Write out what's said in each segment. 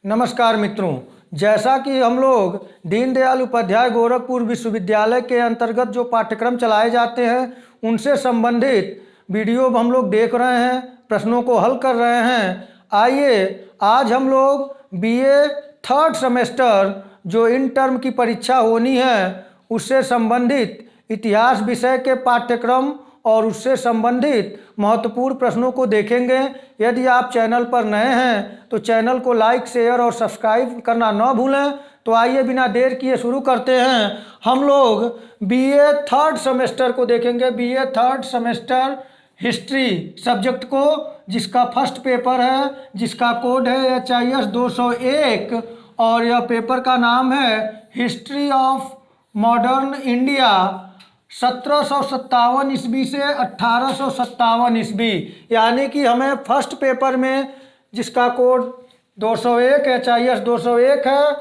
नमस्कार मित्रों, जैसा कि हम लोग दीनदयाल उपाध्याय गोरखपुर विश्वविद्यालय के अंतर्गत जो पाठ्यक्रम चलाए जाते हैं उनसे संबंधित वीडियो हम लोग देख रहे हैं, प्रश्नों को हल कर रहे हैं। आइए आज हम लोग बीए थर्ड सेमेस्टर जो इन टर्म की परीक्षा होनी है उससे संबंधित इतिहास विषय के पाठ्यक्रम और उससे संबंधित महत्वपूर्ण प्रश्नों को देखेंगे। यदि आप चैनल पर नए हैं तो चैनल को लाइक, शेयर और सब्सक्राइब करना न भूलें। तो आइए बिना देर किए शुरू करते हैं। हम लोग बीए थर्ड सेमेस्टर को देखेंगे, BA third semester history subject को, जिसका फर्स्ट पेपर है, जिसका कोड है HIS 201 और यह पेपर का नाम है हिस्ट्री ऑफ मॉडर्न इंडिया 1757 ईस्वी से 1857 ईस्वी। यानी कि हमें फर्स्ट पेपर में जिसका कोड 201 HIS 201 है,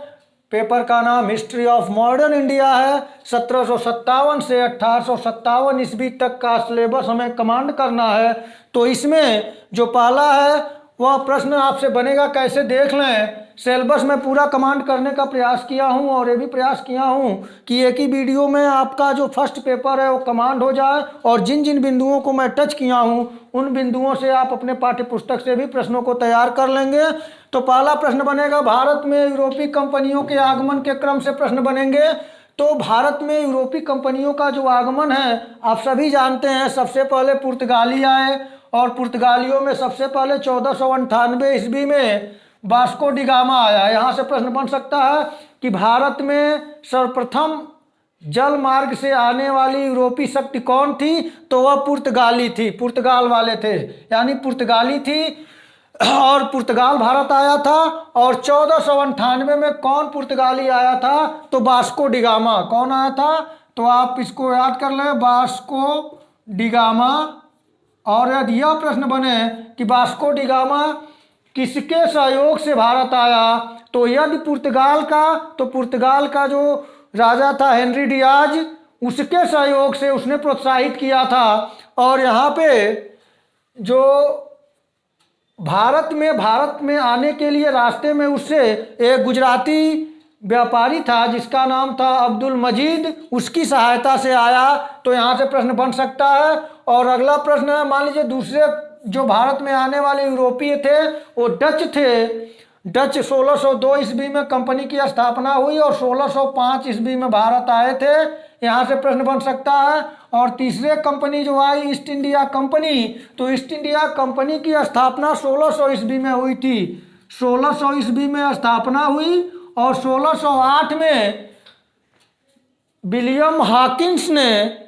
पेपर का नाम हिस्ट्री ऑफ मॉडर्न इंडिया है, 1757 से 1857 ईस्वी तक का सिलेबस हमें कमांड करना है। तो इसमें जो पहला है वह प्रश्न आपसे बनेगा, कैसे देख लें। सिलेबस में पूरा कमांड करने का प्रयास किया हूं और ये भी प्रयास किया हूं कि एक ही वीडियो में आपका जो फर्स्ट पेपर है वो कमांड हो जाए, और जिन जिन बिंदुओं को मैं टच किया हूं उन बिंदुओं से आप अपने पाठ्य पुस्तक से भी प्रश्नों को तैयार कर लेंगे। तो पहला प्रश्न बनेगा, भारत में यूरोपीय कंपनियों के आगमन के क्रम से प्रश्न बनेंगे। तो भारत में यूरोपीय कंपनियों का जो आगमन है आप सभी जानते हैं। सबसे पहले पुर्तगाली आए और पुर्तगालियों में सबसे पहले 1498 ईस्वी में वास्को डी गामा आया। यहाँ से प्रश्न बन सकता है कि भारत में सर्वप्रथम जल मार्ग से आने वाली यूरोपीय शक्ति कौन थी, तो वह पुर्तगाली थी, पुर्तगाल वाले थे, यानी पुर्तगाली थी और पुर्तगाल भारत आया था। और 1498 में कौन पुर्तगाली आया था, तो वास्को डी गामा। कौन आया था, तो आप इसको याद कर लें, वास्को डी गामा। और यदि यह प्रश्न बने कि वास्को डी गामा किसके सहयोग से भारत आया, तो यदि पुर्तगाल का, तो पुर्तगाल का जो राजा था हेनरी डियाज, उसके सहयोग से उसने प्रोत्साहित किया था। और यहाँ पे जो भारत में आने के लिए रास्ते में उससे एक गुजराती व्यापारी था जिसका नाम था अब्दुल मजीद, उसकी सहायता से आया। तो यहाँ से प्रश्न बन सकता है। और अगला प्रश्न है, मान लीजिए दूसरे जो भारत में आने वाले यूरोपीय थे वो डच थे। डच 1602 ईस्वी में कंपनी की स्थापना हुई और 1605 ईस्वी में भारत आए थे। यहाँ से प्रश्न बन सकता है। और तीसरे कंपनी जो आई ईस्ट इंडिया कंपनी, तो ईस्ट इंडिया कंपनी की स्थापना 1600 ईस्वी में हुई थी। 1600 ईस्वी में स्थापना हुई और 1608 में विलियम हॉकिंस ने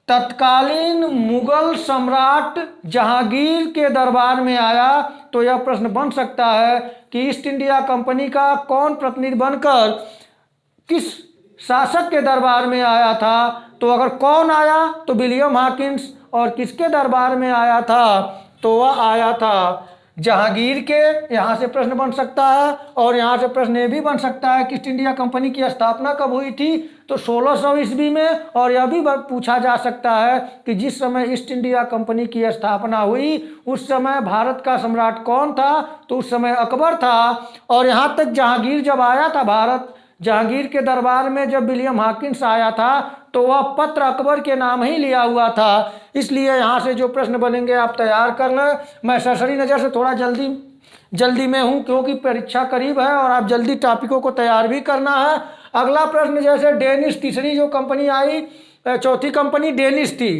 तत्कालीन मुगल सम्राट जहांगीर के दरबार में आया। तो यह प्रश्न बन सकता है कि ईस्ट इंडिया कंपनी का कौन प्रतिनिधि बनकर किस शासक के दरबार में आया था। तो अगर कौन आया तो विलियम हॉकिंस, और किसके दरबार में आया था, तो वह आया था जहांगीर के। यहाँ से प्रश्न बन सकता है। और यहाँ से प्रश्न ये भी बन सकता है कि ईस्ट इंडिया कंपनी की स्थापना कब हुई थी, तो 1600 ईस्वी में। और यह भी पूछा जा सकता है कि जिस समय ईस्ट इंडिया कंपनी की स्थापना हुई उस समय भारत का सम्राट कौन था, तो उस समय अकबर था। और यहाँ तक जहांगीर जब आया था भारत, जहांगीर के दरबार में जब विलियम हॉकिंस आया था तो वह पत्र अकबर के नाम ही लिया हुआ था। इसलिए यहाँ से जो प्रश्न बनेंगे आप तैयार कर लें। मैं सरसरी नज़र से थोड़ा जल्दी में हूँ क्योंकि परीक्षा करीब है और आप जल्दी टॉपिकों को तैयार भी करना है। अगला प्रश्न, जैसे डेनिश, तीसरी जो कंपनी आई, चौथी कंपनी डेनिश थी।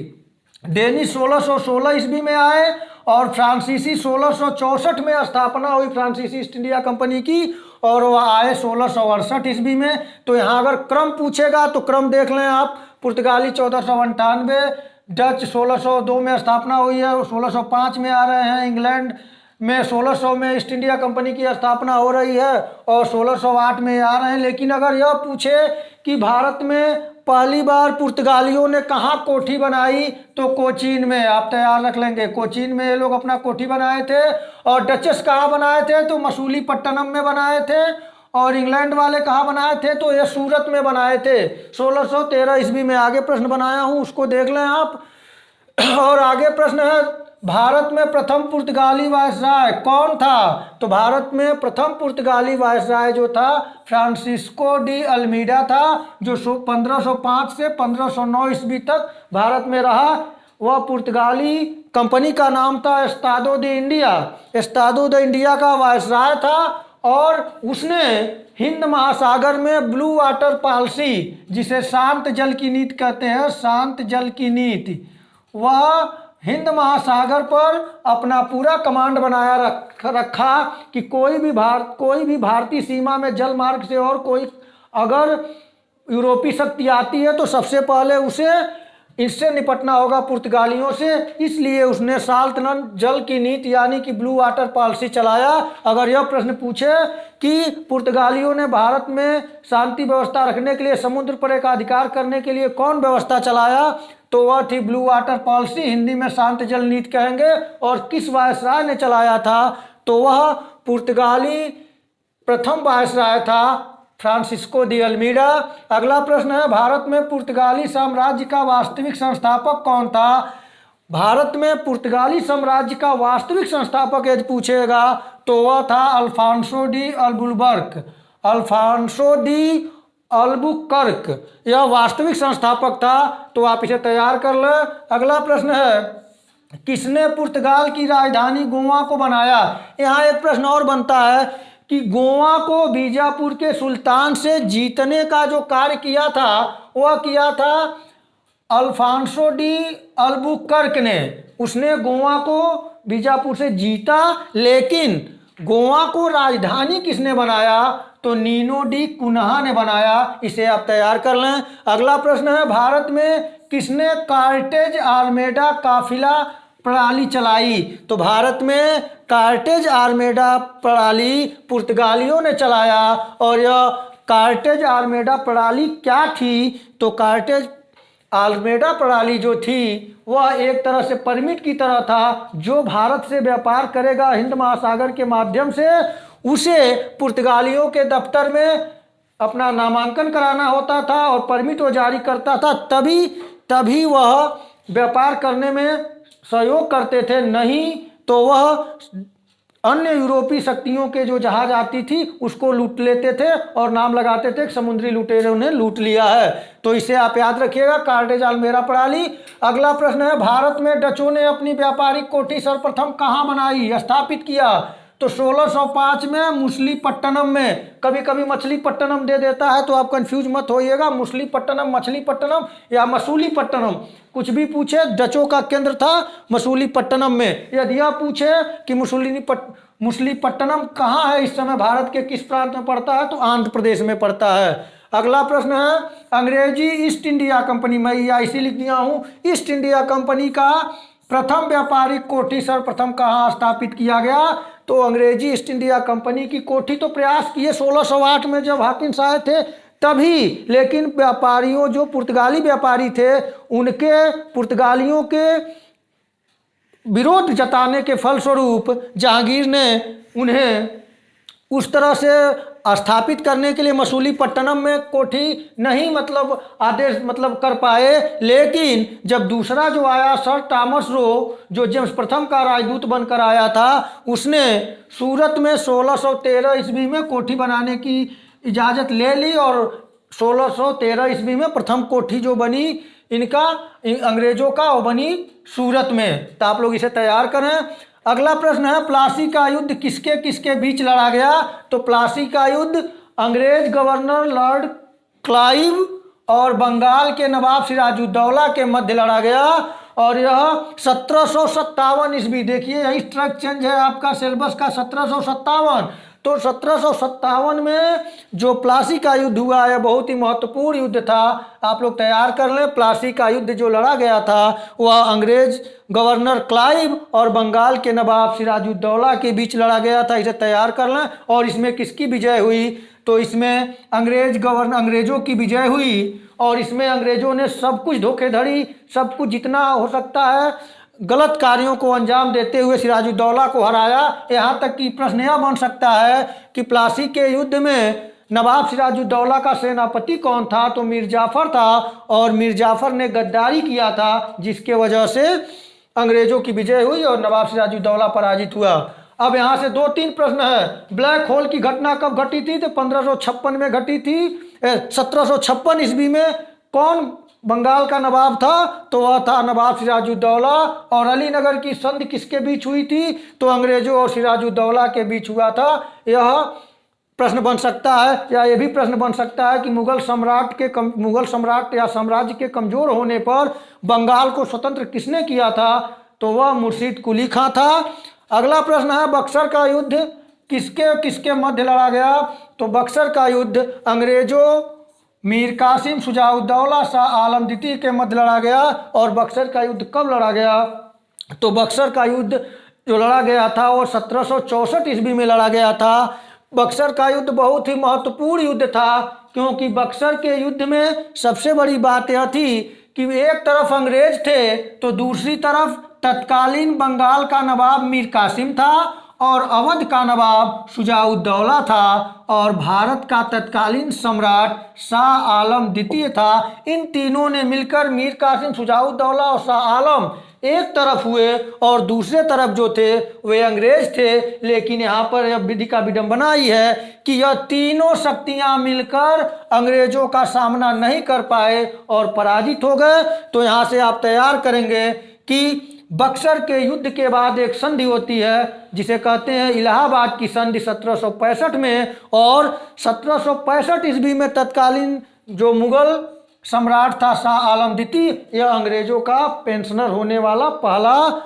डेनिश 1616 ईस्वी में आए और फ्रांसीसी 1664 में स्थापना हुई फ्रांसीसी ईस्ट इंडिया कंपनी की, और वह आए 1668 ईस्वी में। तो यहाँ अगर क्रम पूछेगा तो क्रम देख लें आप। पुर्तगाली 1498, डच 1602 में स्थापना हुई है, 1605 में आ रहे हैं। इंग्लैंड में 1600 में ईस्ट इंडिया कंपनी की स्थापना हो रही है और 1608 में आ रहे हैं। लेकिन अगर यह पूछे कि भारत में पहली बार पुर्तगालियों ने कहाँ कोठी बनाई, तो कोचीन में। आप तैयार रख लेंगे, कोचीन में ये लोग अपना कोठी बनाए थे। और डचेस कहाँ बनाए थे, तो मसूलीपट्टनम में बनाए थे। और इंग्लैंड वाले कहाँ बनाए थे, तो ये सूरत में बनाए थे 1613 ईस्वी में। आगे प्रश्न बनाया हूँ उसको देख लें आप। और आगे प्रश्न है, भारत में प्रथम पुर्तगाली वायसराय कौन था? तो भारत में प्रथम पुर्तगाली वायसराय जो था फ्रांसिस्को डी अल्मीडा था, जो 1505 से 1509 ईस्वी तक भारत में रहा। वह पुर्तगाली कंपनी का नाम था Estado the India. Estado the India का वायसराय था और उसने हिंद महासागर में ब्लू वाटर पॉलिसी, जिसे शांत जल की नीति कहते हैं, शांत जल की नीति, वह हिंद महासागर पर अपना पूरा कमांड बनाया रखा कि कोई भी भारतीय सीमा में जल मार्ग से और कोई अगर यूरोपीय शक्ति आती है तो सबसे पहले उसे इससे निपटना होगा पुर्तगालियों से। इसलिए उसने साल्तनत जल की नीति यानी कि ब्लू वाटर पॉलिसी चलाया। अगर यह प्रश्न पूछे कि पुर्तगालियों ने भारत में शांति व्यवस्था रखने के लिए समुद्र पर एक अधिकार करने के लिए कौन व्यवस्था चलाया, तो वह थी ब्लू वाटर पॉलिसी, हिंदी में शांत जल नीति कहेंगे। और किस वायसराय ने चलाया था, तो वह पुर्तगाली प्रथम वायसराय था फ्रांसिस्को डी अल्मीडा। अगला प्रश्न है, भारत में पुर्तगाली साम्राज्य का वास्तविक संस्थापक कौन था? भारत में पुर्तगाली साम्राज्य का वास्तविक संस्थापक यदि पूछेगा तो वह था Alfonso de Albuquerque. Alfonso de Albuquerque यह वास्तविक संस्थापक था, तो आप इसे तैयार कर लें। अगला प्रश्न है, किसने पुर्तगाल की राजधानी गोवा को बनाया? यहाँ एक प्रश्न और बनता है कि गोवा को बीजापुर के सुल्तान से जीतने का जो कार्य किया था वह किया था अल्फांसो डी अल्बुकर्क ने। उसने गोवा को बीजापुर से जीता, लेकिन गोवा को राजधानी किसने बनाया? तो नीनो डी कुन्हा ने बनाया। इसे आप तैयार कर लें। अगला प्रश्न है, भारत में किसने कार्टेज आर्मेडा काफिला प्रणाली चलाई? तो भारत में कार्टेज आर्मेडा प्रणाली पुर्तगालियों ने चलाया। और यह कार्टेज आर्मेडा प्रणाली क्या थी? तो कार्टेज आर्मेडा प्रणाली जो थी वह एक तरह से परमिट की तरह था। जो भारत से व्यापार करेगा हिंद महासागर के माध्यम से, उसे पुर्तगालियों के दफ्तर में अपना नामांकन कराना होता था और परमिट वो जारी करता था, तभी वह व्यापार करने में सहयोग करते थे। नहीं तो वह अन्य यूरोपीय शक्तियों के जो जहाज आती थी उसको लूट लेते थे और नाम लगाते थे कि समुद्री लुटेरों ने लूट लिया है। तो इसे आप याद रखिएगा, कार्टेज आर्मेडा प्रणाली। अगला प्रश्न है, भारत में डचों ने अपनी व्यापारिक कोठी सर्वप्रथम कहाँ बनाई, स्थापित किया? तो 1605 में मछलीपट्टनम में। कभी कभी मछलीपट्टनम दे देता है तो आप कंफ्यूज मत होइएगा, मछलीपट्टनम, मछलीपट्टनम या मसूलीपट्टनम, कुछ भी पूछे, डचों का केंद्र था मसूलीपट्टनम में। यदि यह पूछे कि मछलीपट्टनम कहाँ है इस समय, भारत के किस प्रांत में पड़ता है, तो आंध्र प्रदेश में पड़ता है। अगला प्रश्न है, अंग्रेजी ईस्ट इंडिया कंपनी, मैं या इसी लिख दिया हूँ, ईस्ट इंडिया कंपनी का प्रथम व्यापारिक कोठी सर्वप्रथम कहाँ स्थापित किया गया? तो अंग्रेजी ईस्ट इंडिया कंपनी की कोठी तो प्रयास किए 1608 में जब हाकिन्स आए थे तभी, लेकिन व्यापारियों जो पुर्तगाली व्यापारी थे उनके पुर्तगालियों के विरोध जताने के फलस्वरूप जहांगीर ने उन्हें उस तरह से स्थापित करने के लिए मसूलीपट्टनम में कोठी नहीं आदेश कर पाए। लेकिन जब दूसरा जो आया सर टॉमस रो, जो जेम्स प्रथम का राजदूत बनकर आया था, उसने सूरत में 1613 ईस्वी में कोठी बनाने की इजाज़त ले ली और 1613 ईस्वी में प्रथम कोठी जो बनी अंग्रेजों का, वो बनी सूरत में। तो आप लोग इसे तैयार करें। अगला प्रश्न है, प्लासी का युद्ध किसके किसके बीच लड़ा गया? तो प्लासी का युद्ध अंग्रेज गवर्नर लॉर्ड क्लाइव और बंगाल के नवाब सिराजुद्दौला के मध्य लड़ा गया और यह 1757 ईस्वी, देखिए यही ट्रैक चेंज है आपका सिलेबस का, 1757। तो 1757 में जो प्लासी का युद्ध हुआ है बहुत ही महत्वपूर्ण युद्ध था, आप लोग तैयार कर लें। प्लासी का युद्ध जो लड़ा गया था वह अंग्रेज गवर्नर क्लाइव और बंगाल के नवाब सिराजुद्दौला के बीच लड़ा गया था, इसे तैयार कर लें। और इसमें किसकी विजय हुई? तो इसमें अंग्रेजों की विजय हुई और इसमें अंग्रेजों ने सब कुछ धोखेधड़ी, सब कुछ जितना हो सकता है गलत कार्यों को अंजाम देते हुए सिराजुद्दौला को हराया। यहाँ तक कि प्रश्न यह बन सकता है कि प्लासी के युद्ध में नवाब सिराजुद्दौला का सेनापति कौन था? तो मीर जाफर था, और मीर जाफर ने गद्दारी किया था, जिसके वजह से अंग्रेजों की विजय हुई और नवाब सिराजुद्दौला पराजित हुआ। अब यहाँ से 2-3 प्रश्न है। ब्लैक होल की घटना कब घटी थी? तो 1556 में घटी थी। 1756 ईस्वी में कौन बंगाल का नवाब था? तो वह था नवाब सिराजुद्दौला। और अलीनगर की संधि किसके बीच हुई थी? तो अंग्रेजों और सिराजुद्दौला के बीच हुआ था। यह प्रश्न बन सकता है, या यह भी प्रश्न बन सकता है कि मुगल सम्राट या साम्राज्य के कमजोर होने पर बंगाल को स्वतंत्र किसने किया था? तो वह मुर्शीद कुली खां था। अगला प्रश्न है, बक्सर का युद्ध किसके किसके मध्य लड़ा गया? तो बक्सर का युद्ध अंग्रेजों, मीर कासिम, शुजाउद्दौला, शाह आलम द्वितीय के मध्य लड़ा गया। और बक्सर का युद्ध कब लड़ा गया? तो बक्सर का युद्ध जो लड़ा गया था वो 1764 ईस्वी में लड़ा गया था। बक्सर का युद्ध बहुत ही महत्वपूर्ण युद्ध था, क्योंकि बक्सर के युद्ध में सबसे बड़ी बात यह थी कि एक तरफ अंग्रेज थे तो दूसरी तरफ तत्कालीन बंगाल का नवाब मीर कासिम था और अवध का नवाब शुजाउद्दौला था और भारत का तत्कालीन सम्राट शाह आलम द्वितीय था। इन तीनों ने मिलकर मीर कासिम, शुजाउद्दौला और शाह आलम एक तरफ हुए और दूसरे तरफ जो थे वे अंग्रेज थे। लेकिन यहाँ पर यह विधि का विडंबना ही है कि यह तीनों शक्तियाँ मिलकर अंग्रेजों का सामना नहीं कर पाए और पराजित हो गए। तो यहाँ से आप तैयार करेंगे कि बक्सर के युद्ध के बाद एक संधि होती है जिसे कहते हैं इलाहाबाद की संधि 1765 में। और 1765 ईस्वी में तत्कालीन जो मुगल सम्राट था शाह आलम द्वितीय, यह अंग्रेजों का पेंशनर होने वाला पहला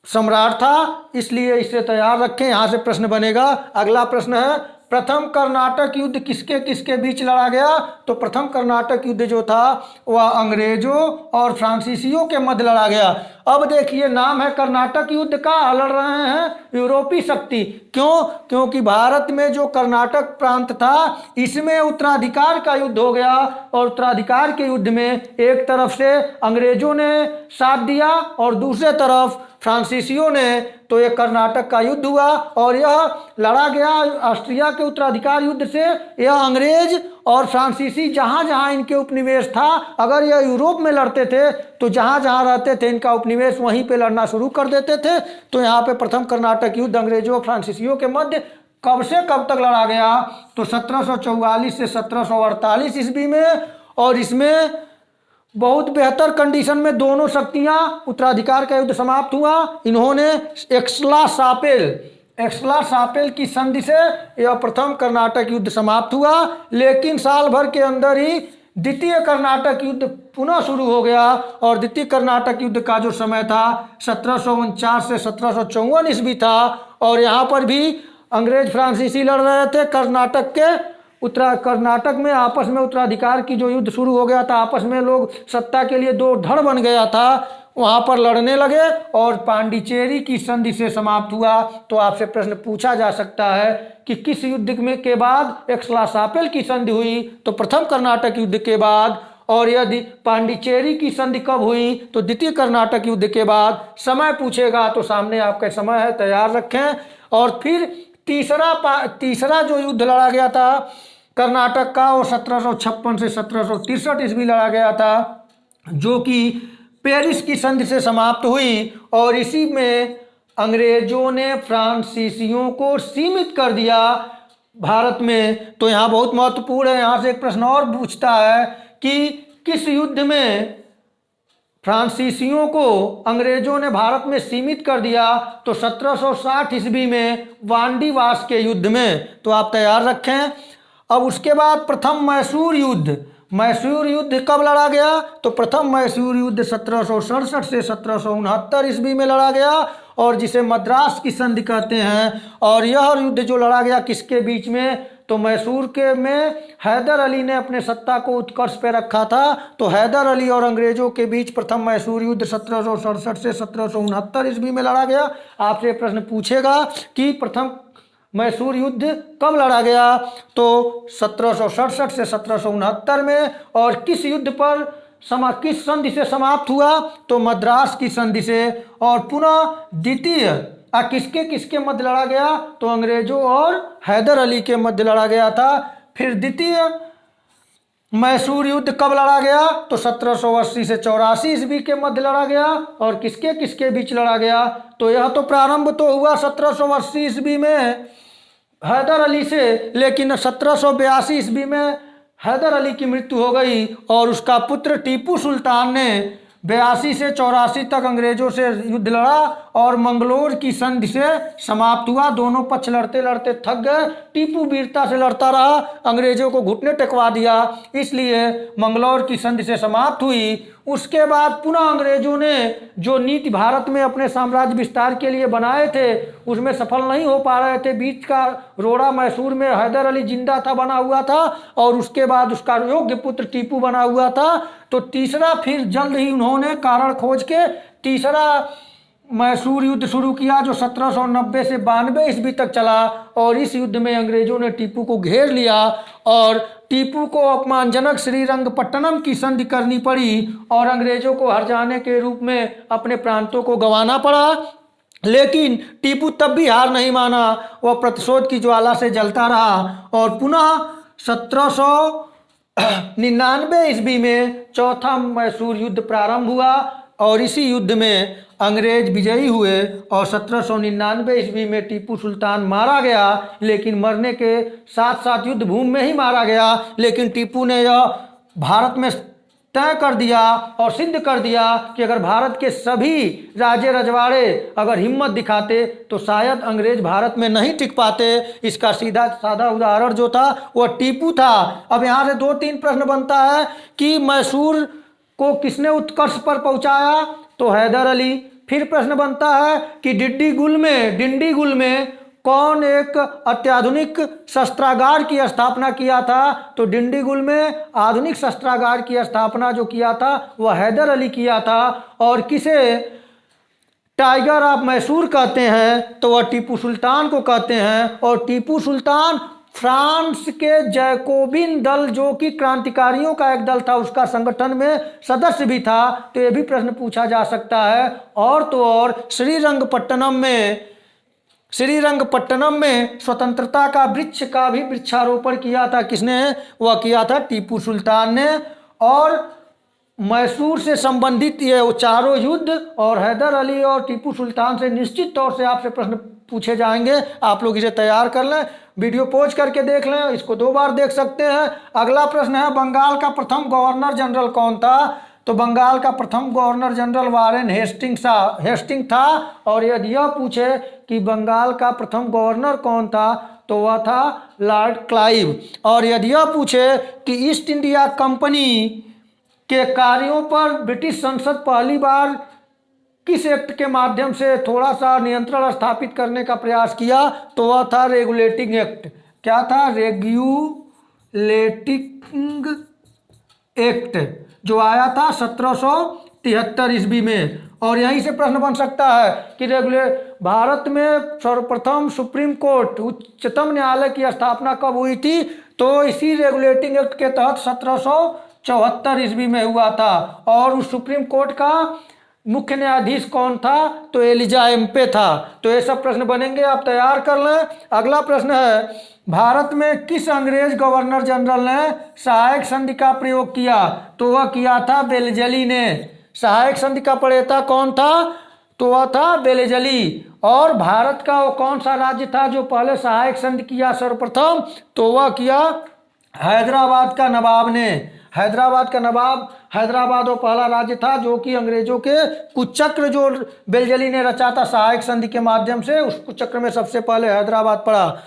सम्राट था, इसलिए इसे तैयार रखें। यहाँ से प्रश्न बनेगा। अगला प्रश्न है, प्रथम कर्नाटक युद्ध किसके किसके बीच लड़ा गया? तो प्रथम कर्नाटक युद्ध जो था वह अंग्रेजों और फ्रांसीसियों के मध्य लड़ा गया। अब देखिए, नाम है कर्नाटक युद्ध का, लड़ रहे हैं यूरोपीय शक्ति। क्यों? क्योंकि भारत में जो कर्नाटक प्रांत था इसमें उत्तराधिकार का युद्ध हो गया और उत्तराधिकार के युद्ध में एक तरफ से अंग्रेजों ने साथ दिया और दूसरे तरफ फ्रांसीसियों ने। तो ये कर्नाटक का युद्ध हुआ और यह लड़ा गया ऑस्ट्रिया के उत्तराधिकार युद्ध से। यह अंग्रेज और फ्रांसीसी जहाँ जहाँ इनके उपनिवेश था, अगर यह यूरोप में लड़ते थे तो जहाँ जहाँ रहते थे इनका उपनिवेश वहीं पे लड़ना शुरू कर देते थे। तो यहाँ पे प्रथम कर्नाटक युद्ध अंग्रेजों और फ्रांसीसियों के मध्य कब से कब तक लड़ा गया? तो 1744 से 1748 ईस्वी में। और इसमें बहुत बेहतर कंडीशन में दोनों शक्तियां, उत्तराधिकार का युद्ध समाप्त हुआ। इन्होंने एक्सला सापेल की संधि से यह प्रथम कर्नाटक युद्ध समाप्त हुआ। लेकिन साल भर के अंदर ही द्वितीय कर्नाटक युद्ध पुनः शुरू हो गया और द्वितीय कर्नाटक युद्ध का जो समय था 1749 से 1754 ईस्वी था। और यहाँ पर भी अंग्रेज फ्रांसीसी लड़ रहे थे। कर्नाटक में आपस में उत्तराधिकार की जो युद्ध शुरू हो गया था, आपस में लोग सत्ता के लिए दो धड़ बन गया था, वहाँ पर लड़ने लगे और पांडिचेरी की संधि से समाप्त हुआ। तो आपसे प्रश्न पूछा जा सकता है कि किस युद्ध में के बाद एक्सला-सापेल की संधि हुई? तो प्रथम कर्नाटक युद्ध के बाद। और यदि पांडिचेरी की संधि कब हुई? तो द्वितीय कर्नाटक युद्ध के बाद। समय पूछेगा तो सामने आपका समय है, तैयार रखें। और फिर तीसरा जो युद्ध लड़ा गया था कर्नाटक का, वो 1756 से 1763 ईस्वी लड़ा गया था, जो कि पेरिस की संधि से समाप्त हुई। और इसी में अंग्रेजों ने फ्रांसीसियों को सीमित कर दिया भारत में। तो यहाँ बहुत महत्वपूर्ण है, यहाँ से एक प्रश्न और पूछता है कि किस युद्ध में फ्रांसीसियों को अंग्रेजों ने भारत में सीमित कर दिया? तो 1760 ईस्वी में वांडीवास के युद्ध में। तो आप तैयार रखें। अब उसके बाद प्रथम मैसूर युद्ध कब लड़ा गया? तो प्रथम मैसूर युद्ध 1767 से 1769 ईस्वी में लड़ा गया और जिसे मद्रास की संधि कहते हैं। और यह युद्ध जो लड़ा गया किसके बीच में? तो मैसूर के में हैदर अली ने अपने सत्ता को उत्कर्ष पे रखा था। तो हैदर अली और अंग्रेजों के बीच प्रथम मैसूर युद्ध 1767 से 1769 ईस्वी में लड़ा गया। आपसे प्रश्न पूछेगा कि प्रथम मैसूर युद्ध कब लड़ा गया? तो 1767 से 1769 में। और किस युद्ध पर किस संधि से समाप्त हुआ? तो मद्रास की संधि से। और पुनः द्वितीय किसके किसके मध्य लड़ा गया? तो अंग्रेजों और हैदर अली के मध्य लड़ा गया था। फिर द्वितीय मैसूर युद्ध कब लड़ा गया? तो 1780 से 84 ईस्वी के मध्य लड़ा गया। और किसके किसके बीच लड़ा गया? तो यह तो प्रारंभ तो हुआ 1780 ईस्वी में हैदर अली से, लेकिन 1782 ईस्वी में हैदर अली की मृत्यु हो गई और उसका पुत्र टीपू सुल्तान ने 82 से 84 तक अंग्रेजों से युद्ध लड़ा और मंगलोर की संधि से समाप्त हुआ। दोनों पक्ष लड़ते लड़ते थक गए। टीपू वीरता से लड़ता रहा, अंग्रेजों को घुटने टेकवा दिया, इसलिए मंगलोर की संधि से समाप्त हुई। उसके बाद पुनः अंग्रेजों ने जो नीति भारत में अपने साम्राज्य विस्तार के लिए बनाए थे उसमें सफल नहीं हो पा रहे थे। बीच का रोड़ा मैसूर में हैदर अली जिंदा था, बना हुआ था, और उसके बाद उसका योग्य पुत्र टीपू बना हुआ था। तो तीसरा फिर जल्द ही उन्होंने कारण खोज के तीसरा मैसूर युद्ध शुरू किया जो 1790 से 92 ईस्वी तक चला। और इस युद्ध में अंग्रेजों ने टीपू को घेर लिया और टीपू को अपमानजनक श्रीरंगपट्टनम की संधि करनी पड़ी और अंग्रेजों को हर जाने के रूप में अपने प्रांतों को गंवाना पड़ा। लेकिन टीपू तब भी हार नहीं माना, वह प्रतिशोध की ज्वाला से जलता रहा और पुनः 1799 ईस्वी में चौथा मैसूर युद्ध प्रारंभ हुआ और इसी युद्ध में अंग्रेज विजयी हुए और 1799 ईस्वी में टीपू सुल्तान मारा गया। लेकिन मरने के साथ साथ युद्ध भूमि में ही मारा गया। लेकिन टीपू ने यह भारत में तय कर दिया और सिद्ध कर दिया कि अगर भारत के सभी राजे रजवाड़े अगर हिम्मत दिखाते तो शायद अंग्रेज भारत में नहीं टिक पाते। इसका सीधा साधा उदाहरण जो था वह टीपू था। अब यहाँ से 2-3 प्रश्न बनता है कि मैसूर को किसने उत्कर्ष पर पहुंचाया? तो हैदर अली। फिर प्रश्न बनता है कि डिंडी गुल में कौन एक अत्याधुनिक शस्त्रागार की स्थापना किया था? तो डिंडी गुल में आधुनिक शस्त्रागार की स्थापना जो किया था वह हैदर अली किया था। और किसे टाइगर ऑफ मैसूर कहते हैं? तो वह टीपू सुल्तान को कहते हैं। और टीपू सुल्तान फ्रांस के जैकोबिन दल जो कि क्रांतिकारियों का एक दल था उसका संगठन में सदस्य भी था। तो यह भी प्रश्न पूछा जा सकता है। और तो और श्रीरंगपट्टनम में स्वतंत्रता का वृक्ष का भी वृक्षारोपण किया था। किसने? वह किया था टीपू सुल्तान ने। और मैसूर से संबंधित ये चारों युद्ध और हैदर अली और टीपू सुल्तान से निश्चित तौर से आपसे प्रश्न पूछे जाएंगे। आप लोग इसे तैयार कर लें, वीडियो पॉज करके देख लें, इसको 2 बार देख सकते हैं। अगला प्रश्न है बंगाल का प्रथम गवर्नर जनरल कौन था? तो बंगाल का प्रथम गवर्नर जनरल वारेन हेस्टिंग था। और यदि यह पूछे कि बंगाल का प्रथम गवर्नर कौन था तो वह था लॉर्ड क्लाइव। और यदि यह पूछे कि ईस्ट इंडिया कंपनी के कार्यों पर ब्रिटिश संसद पहली बार किस एक्ट के माध्यम से थोड़ा सा नियंत्रण स्थापित करने का प्रयास किया तो वह था रेगुलेटिंग एक्ट। क्या था? रेगुलेटिंग एक्ट जो आया था 1773 ईस्वी में। और यहीं से प्रश्न बन सकता है कि भारत में सर्वप्रथम सुप्रीम कोर्ट उच्चतम न्यायालय की स्थापना कब हुई थी? तो इसी रेगुलेटिंग एक्ट के तहत 1774 ईस्वी में हुआ था। और उस सुप्रीम कोर्ट का मुख्य न्यायाधीश कौन था? तो एलिजा एम्पे था। तो ये सब प्रश्न बनेंगे, आप तैयार कर लें। अगला प्रश्न है भारत में किस अंग्रेज गवर्नर जनरल ने सहायक संधि का प्रयोग किया? तो वह किया था बेलजली ने। सहायक संधि का प्रणेता कौन था? तो वह था बेलजली। और भारत का वो कौन सा राज्य था जो पहले सहायक संधि किया सर्वप्रथम? तो वह किया हैदराबाद का नवाब ने। हैदराबाद वो पहला राज्य था जो कि अंग्रेजों के कुचक्र जो बेलजली ने रचा था सहायक संधि के माध्यम से, उस कुचक्र में सबसे पहले हैदराबाद पड़ा।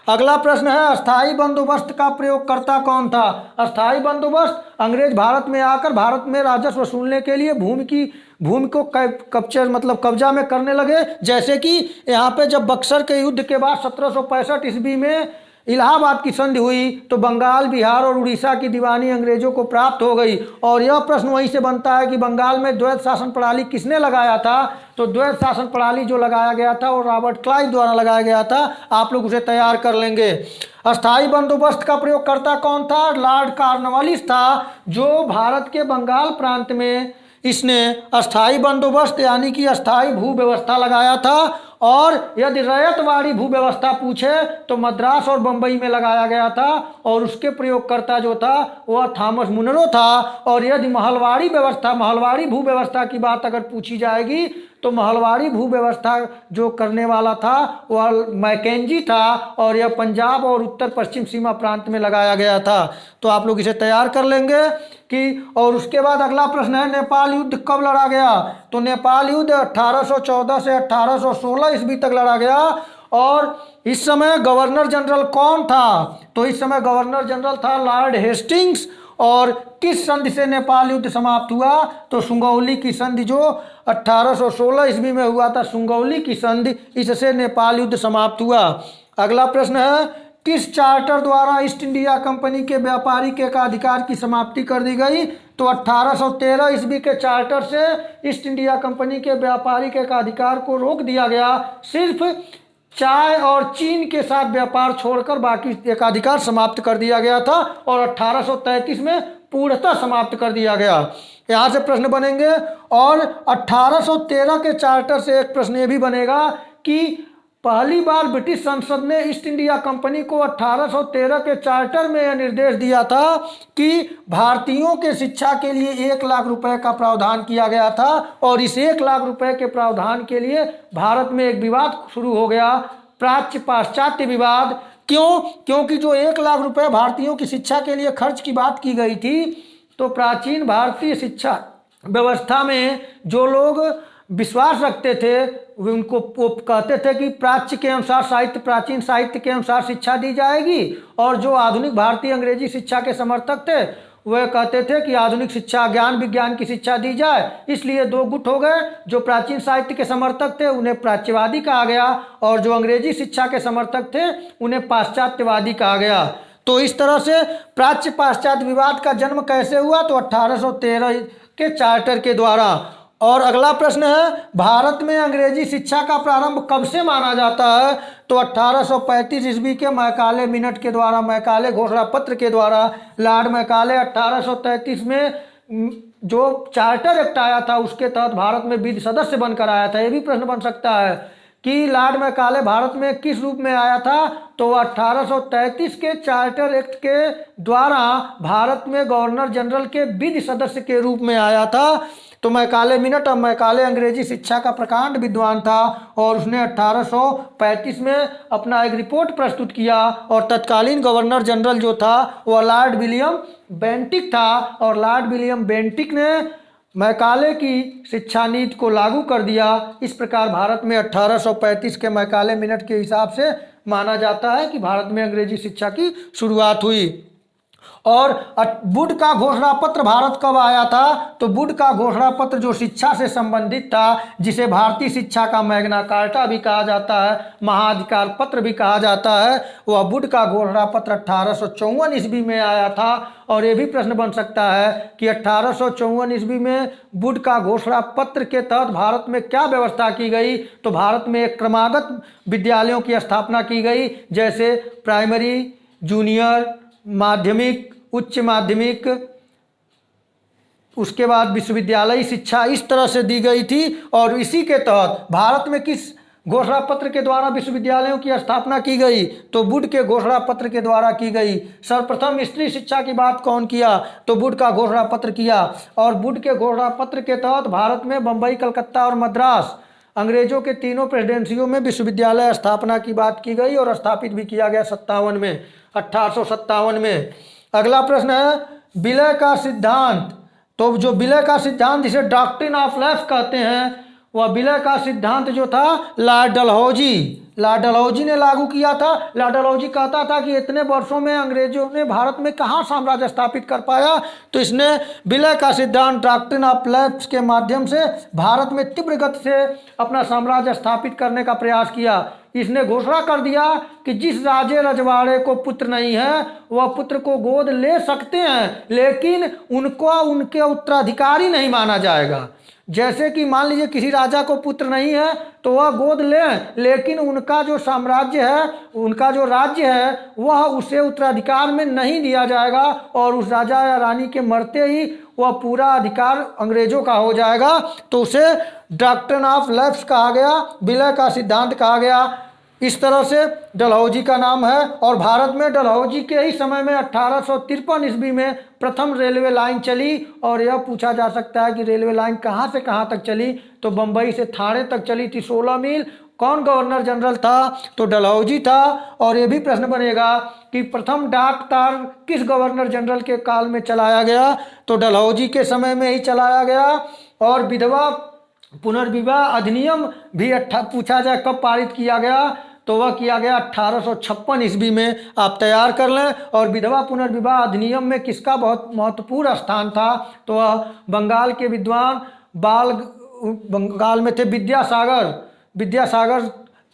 अगला प्रश्न है अस्थाई बंदोबस्त का प्रयोगकर्ता कौन था? अस्थाई बंदोबस्त अंग्रेज भारत में आकर भारत में राजस्व वसूलने के लिए भूमि को कब्जा में करने लगे। जैसे कि यहाँ पे जब बक्सर के युद्ध के बाद 1765 ईस्वी में इलाहाबाद की संधि हुई तो बंगाल, बिहार और उड़ीसा की दीवानी अंग्रेजों को प्राप्त हो गई। और यह प्रश्न वहीं से बनता है कि बंगाल में द्वैत शासन प्रणाली किसने लगाया था? तो द्वैत शासन प्रणाली जो लगाया गया था वो रॉबर्ट क्लाइव द्वारा लगाया गया था। आप लोग उसे तैयार कर लेंगे। अस्थाई बंदोबस्त का प्रयोगकर्ता कौन था? लॉर्ड कॉर्नवालिस था जो भारत के बंगाल प्रांत में इसने अस्थाई बंदोबस्त यानी कि अस्थाई भू व्यवस्था लगाया था। और यदि रैयतवाड़ी भू व्यवस्था पूछे तो मद्रास और बंबई में लगाया गया था और उसके प्रयोगकर्ता जो था वह थॉमस मुनरो था। और यदि महलवाड़ी भू व्यवस्था की बात अगर पूछी जाएगी तो महलवाड़ी भू व्यवस्था जो करने वाला था वह मैकेंजी था और यह पंजाब और उत्तर पश्चिम सीमा प्रांत में लगाया गया था। तो आप लोग इसे तैयार कर लेंगे कि। और उसके बाद अगला प्रश्न है, नेपाल युद्ध कब लड़ा गया? तो नेपाल युद्ध 1814 से 1816 ईस्वी तक लड़ा गया। और इस समय गवर्नर जनरल कौन था? तो इस समय गवर्नर जनरल था लॉर्ड हेस्टिंग्स। और किस संधि से नेपाल युद्ध समाप्त हुआ? तो सुगौली की संधि जो 1816 ईस्वी में हुआ था, सुगौली की संधि, इससे नेपाल युद्ध समाप्त हुआ। अगला प्रश्न है, किस चार्टर द्वारा ईस्ट इंडिया कंपनी के व्यापारिक एकाधिकार की समाप्ति कर दी गई? तो 1813 ईस्वी के चार्टर से ईस्ट इंडिया कंपनी के व्यापारिक एकाधिकार को रोक दिया गया। सिर्फ चाय और चीन के साथ व्यापार छोड़कर बाकी एकाधिकार समाप्त कर दिया गया था और 1833 में पूर्णतः समाप्त कर दिया गया। यहाँ से प्रश्न बनेंगे। और 1813 के चार्टर से एक प्रश्न ये भी बनेगा कि पहली बार ब्रिटिश संसद ने ईस्ट इंडिया कंपनी को 1813 के चार्टर में यह निर्देश दिया था कि भारतीयों के शिक्षा के लिए 1 लाख रुपए का प्रावधान किया गया था। और इस 1 लाख रुपए के प्रावधान के लिए भारत में एक विवाद शुरू हो गया, प्राच्य पाश्चात्य विवाद। क्यों? क्योंकि जो 1 लाख रुपए भारतीयों की शिक्षा के लिए खर्च की बात की गई थी, तो प्राचीन भारतीय शिक्षा व्यवस्था में जो लोग विश्वास रखते थे उनको वो कहते थे कि प्राच्य के अनुसार प्राचीन साहित्य के अनुसार शिक्षा दी जाएगी। और जो आधुनिक भारतीय अंग्रेजी शिक्षा के समर्थक थे वह कहते थे कि आधुनिक शिक्षा ज्ञान विज्ञान की शिक्षा दी जाए। इसलिए 2 गुट हो गए। जो प्राचीन साहित्य के समर्थक थे उन्हें प्राच्यवादी कहा गया और जो अंग्रेजी शिक्षा के समर्थक थे उन्हें पाश्चात्यवादी कहा गया। तो इस तरह से प्राच्य पाश्चात्य विवाद का जन्म कैसे हुआ? तो 1813 के चार्टर के द्वारा। और अगला प्रश्न है, भारत में अंग्रेजी शिक्षा का प्रारंभ कब से माना जाता है? तो 1835 ईस्वी के मैकाले मिनट के द्वारा, मैकाले घोषणा पत्र के द्वारा। लॉर्ड मैकाले 1833 में जो चार्टर एक्ट आया था उसके तहत भारत में विधि सदस्य बनकर आया था। ये भी प्रश्न बन सकता है कि लॉर्ड मैकाले भारत में किस रूप में आया था? तो 1833 के चार्टर एक्ट के द्वारा भारत में गवर्नर जनरल के विधि सदस्य के रूप में आया था। तो मैकाले मिनट और मैकाले अंग्रेजी शिक्षा का प्रकांड विद्वान था और उसने 1835 में अपना एक रिपोर्ट प्रस्तुत किया। और तत्कालीन गवर्नर जनरल जो था वह लॉर्ड विलियम बेंटिक था। और लॉर्ड विलियम बेंटिक ने मैकाले की शिक्षा नीति को लागू कर दिया। इस प्रकार भारत में 1835 के मैकाले मिनट के हिसाब से माना जाता है कि भारत में अंग्रेजी शिक्षा की शुरुआत हुई। और वुड का घोषणा पत्र भारत कब आया था? तो वुड का घोषणा पत्र जो शिक्षा से संबंधित था, जिसे भारतीय शिक्षा का मैग्ना कार्टा भी कहा जाता है, महाधिकार पत्र भी कहा जाता है, वह वुड का घोषणा पत्र 1854 ईस्वी में आया था। और ये भी प्रश्न बन सकता है कि 1854 ईस्वी में वुड का घोषणा पत्र के तहत भारत में क्या व्यवस्था की गई? तो भारत में एक क्रमागत विद्यालयों की स्थापना की गई, जैसे प्राइमरी, जूनियर, माध्यमिक, उच्च माध्यमिक, उसके बाद विश्वविद्यालयी शिक्षा इस तरह से दी गई थी। और इसी के तहत भारत में किस घोषणा पत्र के द्वारा विश्वविद्यालयों की स्थापना की गई? तो वुड के घोषणा पत्र के द्वारा की गई। सर्वप्रथम स्त्री शिक्षा की बात कौन किया? तो वुड का घोषणा पत्र किया। और वुड के घोषणा पत्र के तहत भारत में बंबई, कलकत्ता और मद्रास अंग्रेजों के तीनों प्रेसिडेंसियों में विश्वविद्यालय स्थापना की बात की गई और स्थापित भी किया गया 1857 में। अगला प्रश्न है, विलय का सिद्धांत। तो जो विलय का सिद्धांत जिसे डॉक्ट्रिन ऑफ लैप्स कहते हैं, वह विलय का सिद्धांत जो था लॉर्ड डलहौजी ने लागू किया था। लॉर्ड डलहौजी कहता था कि इतने वर्षों में अंग्रेजों ने भारत में कहाँ साम्राज्य स्थापित कर पाया, तो इसने विलय का सिद्धांत डॉक्ट्रिन ऑफ लैप्स के माध्यम से भारत में तीव्र गति से अपना साम्राज्य स्थापित करने का प्रयास किया। इसने घोषणा कर दिया कि जिस राजे रजवाड़े को पुत्र नहीं है वह पुत्र को गोद ले सकते हैं, लेकिन उनको उनके उत्तराधिकारी नहीं माना जाएगा। जैसे कि मान लीजिए किसी राजा को पुत्र नहीं है तो वह गोद लें, लेकिन उनका जो साम्राज्य है, उनका जो राज्य है, वह उसे उत्तराधिकार में नहीं दिया जाएगा और उस राजा या रानी के मरते ही वह पूरा अधिकार अंग्रेजों का हो जाएगा, तो उसे डॉक्ट्रिन ऑफ लैप्स कहा गया, विलय का सिद्धांत कहा गया। इस तरह से डलहौजी का नाम है। और भारत में डलहौजी के ही समय में 1853 ईस्वी में प्रथम रेलवे लाइन चली। और यह पूछा जा सकता है कि रेलवे लाइन कहाँ से कहाँ तक चली, तो बम्बई से थाने तक चली थी 16 मील। कौन गवर्नर जनरल था, तो डलहौजी था। और ये भी प्रश्न बनेगा कि प्रथम डाक तार किस गवर्नर जनरल के काल में चलाया गया, तो डलहौजी के समय में ही चलाया गया। और विधवा पुनर्विवाह अधिनियम भी पूछा जाए कब पारित किया गया, तो वह किया गया 1856 ईस्वी में। आप तैयार कर लें। और विधवा पुनर्विवाह अधिनियम में किसका बहुत महत्वपूर्ण स्थान था, तो वह बंगाल के विद्वान बंगाल में थे विद्यासागर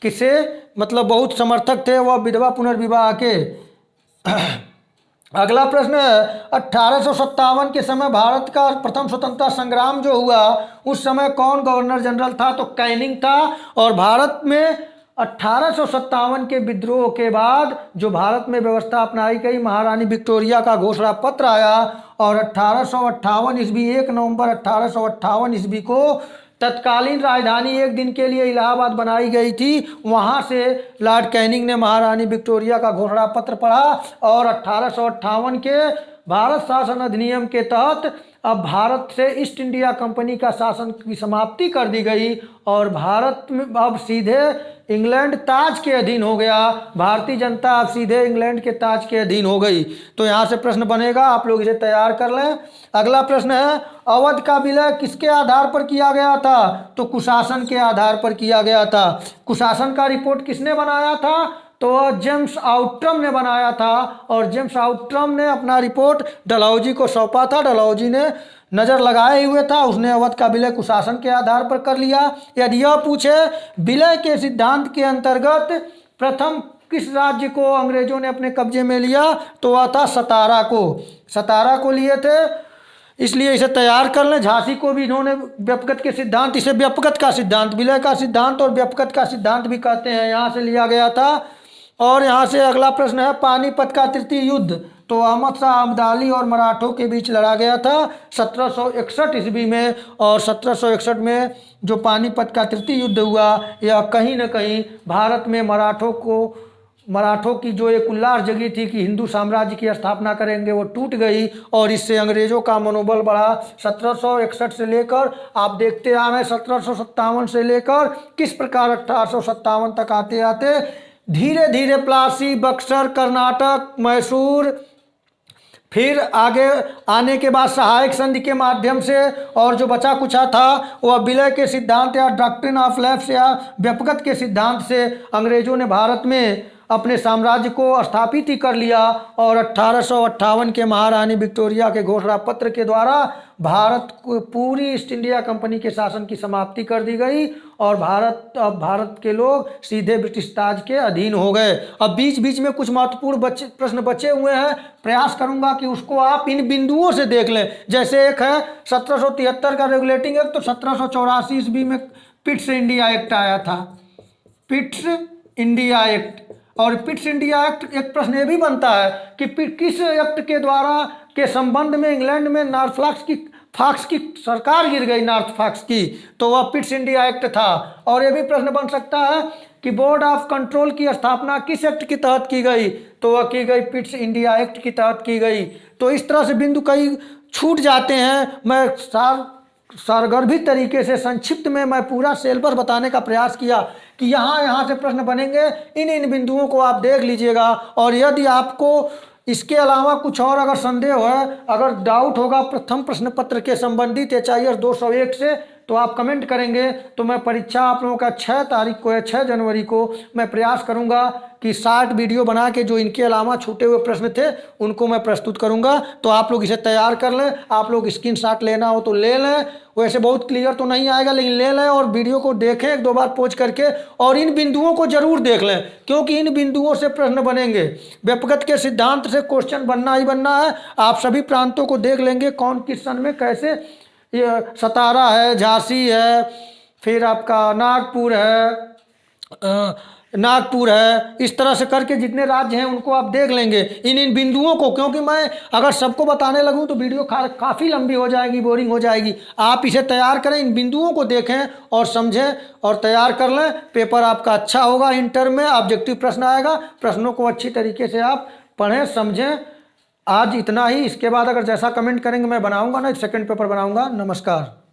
किसे मतलब बहुत समर्थक थे वह विधवा पुनर्विवाह के। अगला प्रश्न है 1857 के समय भारत का प्रथम स्वतंत्रता संग्राम जो हुआ उस समय कौन गवर्नर जनरल था, तो कैनिंग था। और भारत में 1857 के विद्रोह के बाद जो भारत में व्यवस्था अपनाई गई, महारानी विक्टोरिया का घोषणा पत्र आया। और 1858 ईस्वी 1 नवंबर 1858 ईस्वी को तत्कालीन राजधानी एक दिन के लिए इलाहाबाद बनाई गई थी। वहां से लॉर्ड कैनिंग ने महारानी विक्टोरिया का घोषणा पत्र पढ़ा। और 1858 के भारत शासन अधिनियम के तहत अब भारत से ईस्ट इंडिया कंपनी का शासन की समाप्ति कर दी गई। और भारत में अब सीधे इंग्लैंड ताज के अधीन हो गया। भारतीय जनता अब सीधे इंग्लैंड के ताज के अधीन हो गई। तो यहाँ से प्रश्न बनेगा, आप लोग इसे तैयार कर लें। अगला प्रश्न है अवध का विलय किसके आधार पर किया गया था, तो कुशासन के आधार पर किया गया था। कुशासन का रिपोर्ट किसने बनाया था, तो जेम्स आउट्रम ने बनाया था। और जेम्स आउट्रम ने अपना रिपोर्ट डलहौजी को सौंपा था। डलहौजी ने नज़र लगाए हुए था, उसने अवध का विलय कुशासन के आधार पर कर लिया। यदि यह पूछे विलय के सिद्धांत के अंतर्गत प्रथम किस राज्य को अंग्रेजों ने अपने कब्जे में लिया, तो वह था सतारा को लिए थे, इसलिए इसे तैयार कर लें। झांसी को भी इन्होंने व्यपगत के सिद्धांत, इसे व्यपगत का सिद्धांत, विलय का सिद्धांत और व्यपगत का सिद्धांत भी कहते हैं, यहाँ से लिया गया था। और यहाँ से अगला प्रश्न है पानीपत का तृतीय युद्ध, तो अहमद शाह अब्दाली और मराठों के बीच लड़ा गया था 1761 ईस्वी में। और 1761 में जो पानीपत का तृतीय युद्ध हुआ, यह कहीं न कहीं भारत में मराठों की जो एक उल्लास जगी थी कि हिंदू साम्राज्य की स्थापना करेंगे, वो टूट गई। और इससे अंग्रेजों का मनोबल बढ़ा। 1761 से लेकर आप देखते आ रहे हैं 1757 से लेकर किस प्रकार 1857 तक आते आते धीरे धीरे प्लासी, बक्सर, कर्नाटक, मैसूर, फिर आगे आने के बाद सहायक संधि के माध्यम से और जो बचा कुचा था वह विलय के सिद्धांत या डॉक्ट्रिन ऑफ लैप्स या व्यपगत के सिद्धांत से अंग्रेजों ने भारत में अपने साम्राज्य को स्थापित ही कर लिया। और 1858 के महारानी विक्टोरिया के घोषणा पत्र के द्वारा भारत को पूरी ईस्ट इंडिया कंपनी के शासन की समाप्ति कर दी गई। और भारत के लोग सीधे ब्रिटिश ताज के अधीन हो गए। अब बीच बीच में कुछ महत्वपूर्ण प्रश्न बचे हुए हैं, प्रयास करूंगा कि उसको आप इन बिंदुओं से देख लें। जैसे एक है 1773 का रेगुलेटिंग एक्ट, तो 1784 ईस्वी में पिट्स इंडिया एक्ट आया था, पिट्स इंडिया एक्ट। और पिट्स इंडिया एक्ट एक प्रश्न ये भी बनता है कि किस एक्ट के द्वारा के संबंध में इंग्लैंड में फॉक्स की सरकार गिर गई, नॉर्थ फॉक्स की, तो वह पिट्स इंडिया एक्ट था। और ये भी प्रश्न बन सकता है कि बोर्ड ऑफ कंट्रोल की स्थापना किस एक्ट के तहत की गई, तो वह की गई पिट्स इंडिया एक्ट के तहत की गई। तो इस तरह से बिंदु कई छूट जाते हैं। मैं सारगर्भित तरीके से संक्षिप्त में मैं पूरा सिलेबस बताने का प्रयास किया कि यहाँ से प्रश्न बनेंगे, इन बिंदुओं को आप देख लीजिएगा। और यदि आपको इसके अलावा कुछ और अगर संदेह है, अगर डाउट होगा प्रथम प्रश्न पत्र के संबंधित HIS 201 से, तो आप कमेंट करेंगे। तो मैं परीक्षा आप लोगों का 6 तारीख को है, 6 जनवरी को मैं प्रयास करूंगा कि 60 वीडियो बना के जो इनके अलावा छूटे हुए प्रश्न थे उनको मैं प्रस्तुत करूंगा। तो आप लोग इसे तैयार कर लें। आप लोग स्क्रीनशॉट लेना हो तो ले लें, वैसे बहुत क्लियर तो नहीं आएगा लेकिन ले लें और वीडियो को देखें 1-2 बार पॉज करके। और इन बिंदुओं को जरूर देख लें क्योंकि इन बिंदुओं से प्रश्न बनेंगे। व्यपगत के सिद्धांत से क्वेश्चन बनना ही बनना है। आप सभी प्रांतों को देख लेंगे, कौन किस सन में कैसे, ये सतारा है, झांसी है, फिर आपका नागपुर है, नागपुर है, इस तरह से करके जितने राज्य हैं उनको आप देख लेंगे इन बिंदुओं को, क्योंकि मैं अगर सबको बताने लगूं तो वीडियो काफ़ी लंबी हो जाएगी, बोरिंग हो जाएगी। आप इसे तैयार करें, इन बिंदुओं को देखें और समझें और तैयार कर लें। पेपर आपका अच्छा होगा। इंटर में ऑब्जेक्टिव प्रश्न आएगा, प्रश्नों को अच्छी तरीके से आप पढ़ें, समझें। आज इतना ही। इसके बाद अगर जैसा कमेंट करेंगे मैं बनाऊंगा ना, सेकंड पेपर बनाऊंगा। नमस्कार।